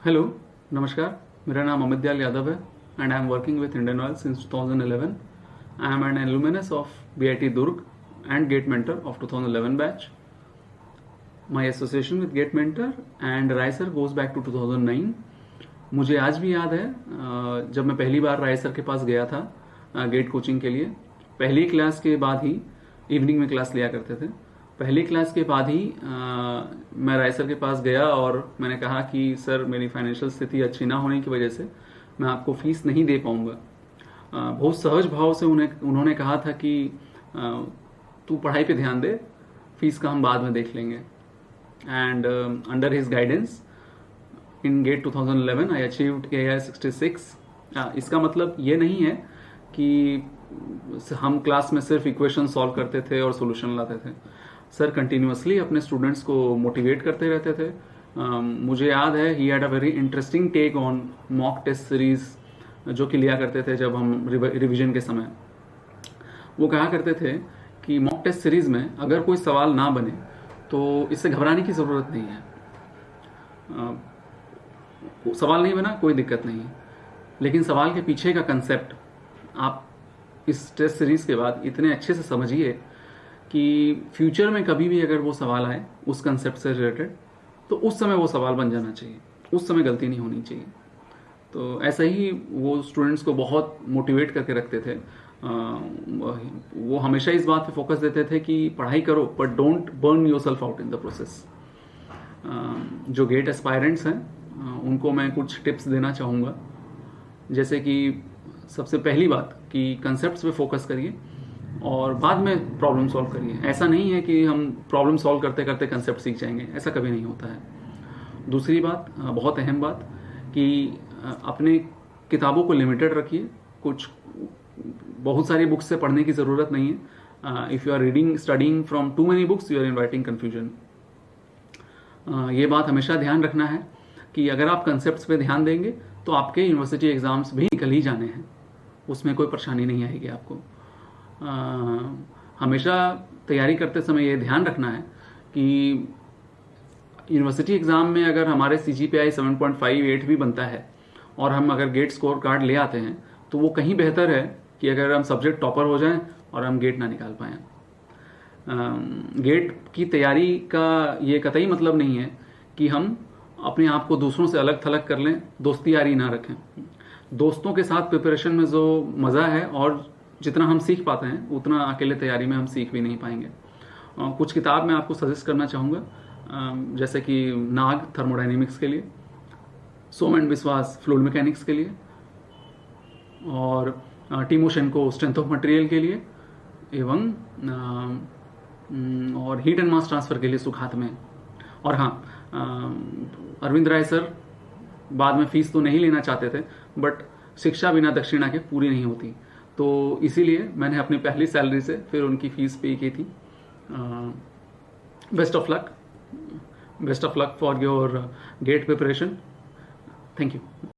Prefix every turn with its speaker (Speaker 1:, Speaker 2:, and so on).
Speaker 1: Hello, नमस्कार। मेरा नाम अमित दयाल यादव है and I am working with Indian oil since 2011. I am an alumnus of BIT Durg and Gate Mentor of 2011 batch. My association with Gate Mentor and Rai sir goes back to 2009. मुझे आज भी याद है जब मैं पहली बार राय sir के पास गया था गेट कोचिंग के लिए। पहली क्लास के बाद ही, इवनिंग में क्लास लिया करते थे, पहली क्लास के बाद ही मैं राय सर के पास गया और मैंने कहा कि सर, मेरी फाइनेंशियल स्थिति अच्छी ना होने की वजह से मैं आपको फीस नहीं दे पाऊंगा। बहुत सहज भाव से उन्होंने कहा था कि तू पढ़ाई पे ध्यान दे, फीस का हम बाद में देख लेंगे। And under his guidance in GATE 2011 I achieved AII 66. इसका मतलब ये नहीं है कि हम क्लास में सिर्फ इक्वेशन सॉल्व करते थे और सोल्यूशन लाते थे। सर कंटिन्यूअसली अपने स्टूडेंट्स को मोटिवेट करते रहते थे। मुझे याद है he had a very interesting take on mock test series जो कि लिया करते थे जब हम रिवीजन के समय। वो कहा करते थे कि मॉक टेस्ट सीरीज में अगर कोई सवाल ना बने तो इससे घबराने की ज़रूरत नहीं है। सवाल नहीं बना, कोई दिक्कत नहीं है, लेकिन सवाल के पीछे का कंसेप्ट आप इस टेस्ट सीरीज के बाद इतने अच्छे से समझिए कि फ्यूचर में कभी भी अगर वो सवाल आए उस कंसेप्ट से रिलेटेड, तो उस समय वो सवाल बन जाना चाहिए, उस समय गलती नहीं होनी चाहिए। तो ऐसा ही वो स्टूडेंट्स को बहुत मोटिवेट करके रखते थे। वो हमेशा इस बात पे फोकस देते थे कि पढ़ाई करो but don't burn yourself out in the process. जो गेट एस्पायरेंट्स हैं उनको मैं कुछ टिप्स देना चाहूँगा। जैसे कि सबसे पहली बात कि कंसेप्ट्स पे फोकस करिए और बाद में प्रॉब्लम सॉल्व करिए। ऐसा नहीं है कि हम प्रॉब्लम सॉल्व करते करते कंसेप्ट सीख जाएंगे, ऐसा कभी नहीं होता है। दूसरी बात, बहुत अहम बात, कि अपने किताबों को लिमिटेड रखिए। कुछ बहुत सारी बुक्स से पढ़ने की ज़रूरत नहीं है। If you are reading studying from too many books you are inviting confusion. ये बात हमेशा ध्यान रखना है कि अगर आप कंसेप्ट्स पे ध्यान देंगे तो आपके यूनिवर्सिटी एग्ज़ाम्स भी निकल ही जाने हैं, उसमें कोई परेशानी नहीं आएगी आपको। हमेशा तैयारी करते समय ये ध्यान रखना है कि यूनिवर्सिटी एग्ज़ाम में अगर हमारे CGPI 7.58 भी बनता है और हम अगर गेट स्कोर कार्ड ले आते हैं तो वो कहीं बेहतर है कि अगर हम सब्जेक्ट टॉपर हो जाएं और हम गेट ना निकाल पाएँ। गेट की तैयारी का ये कतई मतलब नहीं है कि हम अपने आप को दूसरों से अलग थलग कर लें, दोस्ती यारी ना रखें। दोस्तों के साथ प्रिपरेशन में जो मज़ा है और जितना हम सीख पाते हैं उतना अकेले तैयारी में हम सीख भी नहीं पाएंगे। कुछ किताब मैं आपको सजेस्ट करना चाहूँगा, जैसे कि नाग थर्मोडाइनमिक्स के लिए, सोम एंड विश्वास फ्लूइड मैकेनिक्स के लिए, और टिमोशेंको स्ट्रेंथ ऑफ मटेरियल के लिए, एवं और हीट एंड मास ट्रांसफ़र के लिए सुखात में। और हाँ, अरविंद राय सर बाद में फीस तो नहीं लेना चाहते थे, बट शिक्षा बिना दक्षिणा के पूरी नहीं होती, तो इसीलिए मैंने अपनी पहली सैलरी से फिर उनकी फ़ीस पे की थी। Best of luck for your GATE preparation. Thank you.